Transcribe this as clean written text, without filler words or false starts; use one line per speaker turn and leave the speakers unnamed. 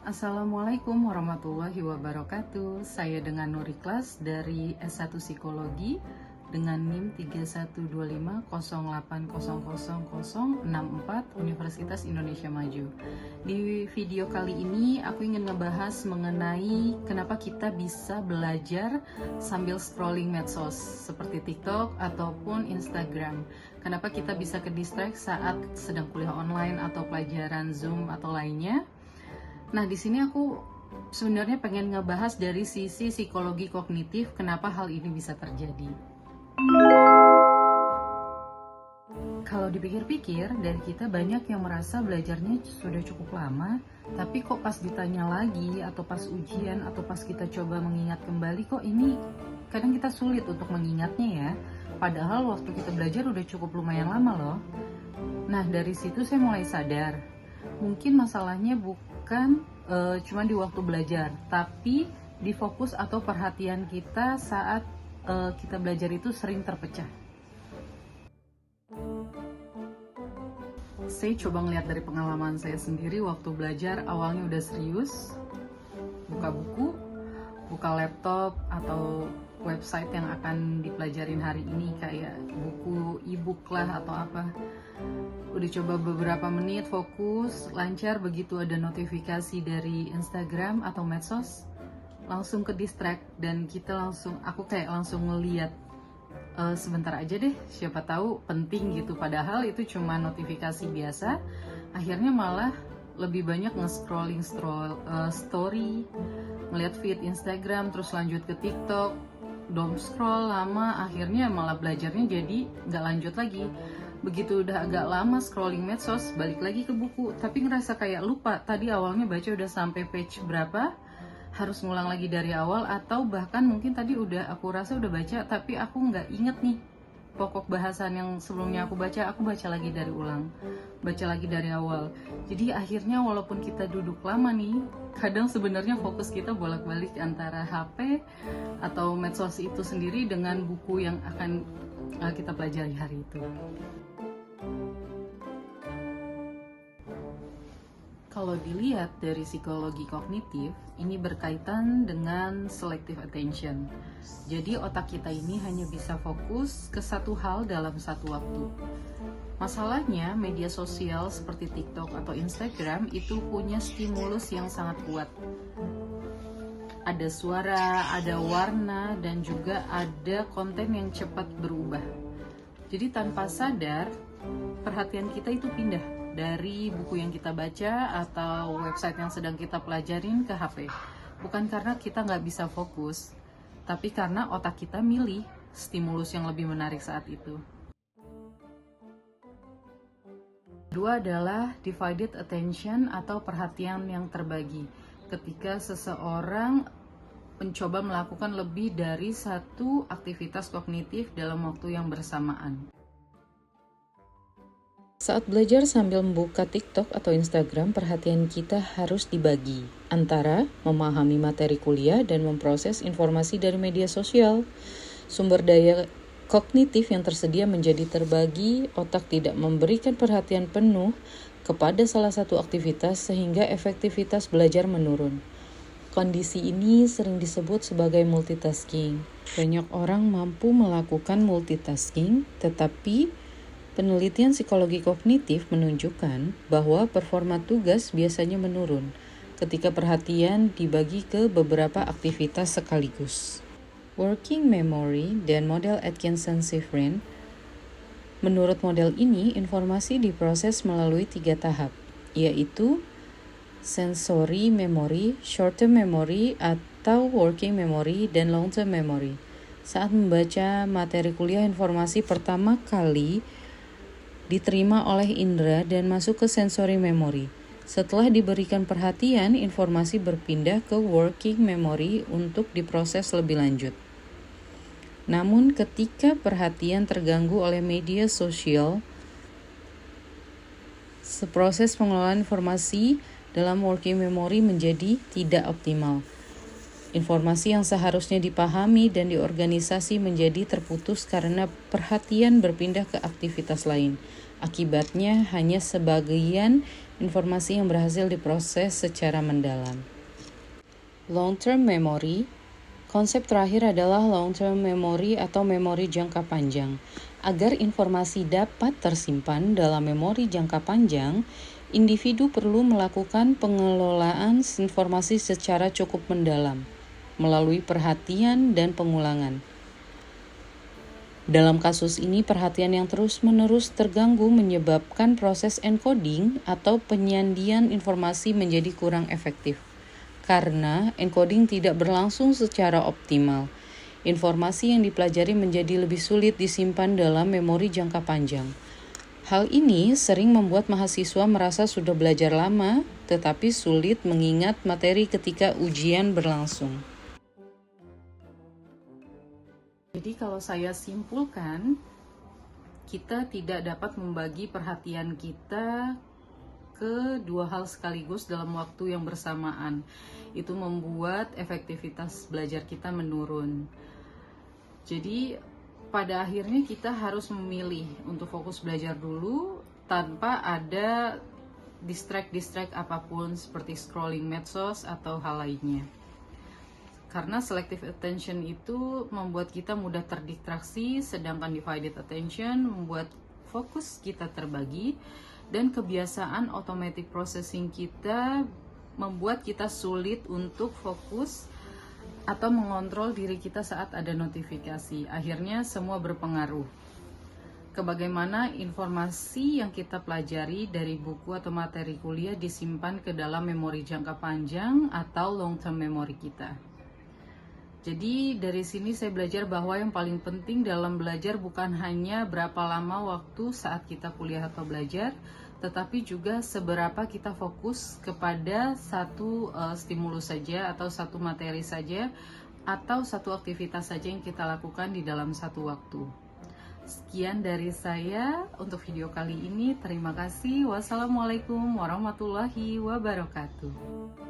Assalamualaikum warahmatullahi wabarakatuh. Saya dengan Nur Ikhlas dari S1 Psikologi dengan NIM 3125080064 Universitas Indonesia Maju. Di video kali ini aku ingin ngebahas mengenai kenapa kita bisa belajar sambil scrolling medsos seperti TikTok ataupun Instagram. Kenapa kita bisa ke distract saat sedang kuliah online atau pelajaran Zoom atau lainnya. Nah, di sini aku sebenarnya pengen ngebahas dari sisi psikologi kognitif kenapa hal ini bisa terjadi. Kalau dipikir-pikir, dari kita banyak yang merasa belajarnya sudah cukup lama, tapi kok pas ditanya lagi, atau pas ujian, atau pas kita coba mengingat kembali, kok ini kadang kita sulit untuk mengingatnya ya. Padahal waktu kita belajar udah cukup lumayan lama loh. Nah, dari situ saya mulai sadar, mungkin masalahnya bukan cuma di waktu belajar, tapi di fokus atau perhatian kita saat kita belajar itu sering terpecah. Saya coba ngeliat dari pengalaman saya sendiri waktu belajar, awalnya udah serius, buka buku, buka laptop atau website yang akan dipelajarin hari ini kayak buku e-book lah atau apa. Udah coba beberapa menit fokus, lancar, begitu ada notifikasi dari Instagram atau medsos, langsung ke distract dan aku kayak langsung ngeliat sebentar aja deh, siapa tahu penting gitu, padahal itu cuma notifikasi biasa. Akhirnya malah lebih banyak nge-scrolling story, ngeliat feed Instagram, terus lanjut ke TikTok, doom scroll lama, akhirnya malah belajarnya jadi nggak lanjut lagi. Begitu udah agak lama scrolling medsos, balik lagi ke buku, tapi ngerasa kayak lupa tadi awalnya baca udah sampai page berapa, harus ngulang lagi dari awal, atau bahkan mungkin tadi aku rasa udah baca tapi aku nggak inget nih pokok bahasan yang sebelumnya aku baca lagi dari awal. Jadi akhirnya walaupun kita duduk lama nih, kadang sebenarnya fokus kita bolak-balik antara HP atau medsos itu sendiri dengan buku yang akan kita pelajari hari itu. Kalau dilihat dari psikologi kognitif, ini berkaitan dengan selective attention. Jadi otak kita ini hanya bisa fokus ke satu hal dalam satu waktu. Masalahnya, media sosial seperti TikTok atau Instagram itu punya stimulus yang sangat kuat. Ada suara, ada warna, dan juga ada konten yang cepat berubah. Jadi tanpa sadar, perhatian kita itu pindah dari buku yang kita baca atau website yang sedang kita pelajarin ke HP. Bukan karena kita nggak bisa fokus, tapi karena otak kita milih stimulus yang lebih menarik saat itu. Kedua adalah divided attention atau perhatian yang terbagi. Ketika seseorang mencoba melakukan lebih dari satu aktivitas kognitif dalam waktu yang bersamaan. Saat belajar sambil membuka TikTok atau Instagram, perhatian kita harus dibagi antara memahami materi kuliah dan memproses informasi dari media sosial. Sumber daya kognitif yang tersedia menjadi terbagi, otak tidak memberikan perhatian penuh kepada salah satu aktivitas sehingga efektivitas belajar menurun. Kondisi ini sering disebut sebagai multitasking. Banyak orang mampu melakukan multitasking, tetapi penelitian psikologi kognitif menunjukkan bahwa performa tugas biasanya menurun ketika perhatian dibagi ke beberapa aktivitas sekaligus. Working memory dan model Atkinson-Shiffrin. Menurut model ini, informasi diproses melalui 3 tahap, yaitu sensory memory, short-term memory atau working memory, dan long-term memory. Saat membaca materi kuliah, informasi pertama kali diterima oleh indera dan masuk ke sensory memory. Setelah diberikan perhatian, informasi berpindah ke working memory untuk diproses lebih lanjut. Namun ketika perhatian terganggu oleh media sosial, proses pengelolaan informasi dalam working memory menjadi tidak optimal. Informasi yang seharusnya dipahami dan diorganisasi menjadi terputus karena perhatian berpindah ke aktivitas lain. Akibatnya hanya sebagian informasi yang berhasil diproses secara mendalam. Long-term memory. Konsep terakhir adalah long-term memory atau memori jangka panjang. Agar informasi dapat tersimpan dalam memori jangka panjang, individu perlu melakukan pengelolaan informasi secara cukup mendalam, melalui perhatian dan pengulangan. Dalam kasus ini, perhatian yang terus-menerus terganggu menyebabkan proses encoding atau penyandian informasi menjadi kurang efektif. Karena encoding tidak berlangsung secara optimal, informasi yang dipelajari menjadi lebih sulit disimpan dalam memori jangka panjang. Hal ini sering membuat mahasiswa merasa sudah belajar lama, tetapi sulit mengingat materi ketika ujian berlangsung. Jadi kalau saya simpulkan, kita tidak dapat membagi perhatian kita ke dua hal sekaligus dalam waktu yang bersamaan. Itu membuat efektivitas belajar kita menurun. Jadi pada akhirnya kita harus memilih untuk fokus belajar dulu tanpa ada distract apapun seperti scrolling medsos atau hal lainnya. Karena selective attention itu membuat kita mudah terdistraksi, sedangkan divided attention membuat fokus kita terbagi, dan kebiasaan automatic processing kita membuat kita sulit untuk fokus atau mengontrol diri kita saat ada notifikasi. Akhirnya semua berpengaruh ke bagaimana informasi yang kita pelajari dari buku atau materi kuliah disimpan ke dalam memori jangka panjang atau long term memory kita. Jadi dari sini saya belajar bahwa yang paling penting dalam belajar bukan hanya berapa lama waktu saat kita kuliah atau belajar, tetapi juga seberapa kita fokus kepada satu stimulus saja atau satu materi saja atau satu aktivitas saja yang kita lakukan di dalam satu waktu. Sekian dari saya untuk video kali ini. Terima kasih. Wassalamualaikum warahmatullahi wabarakatuh.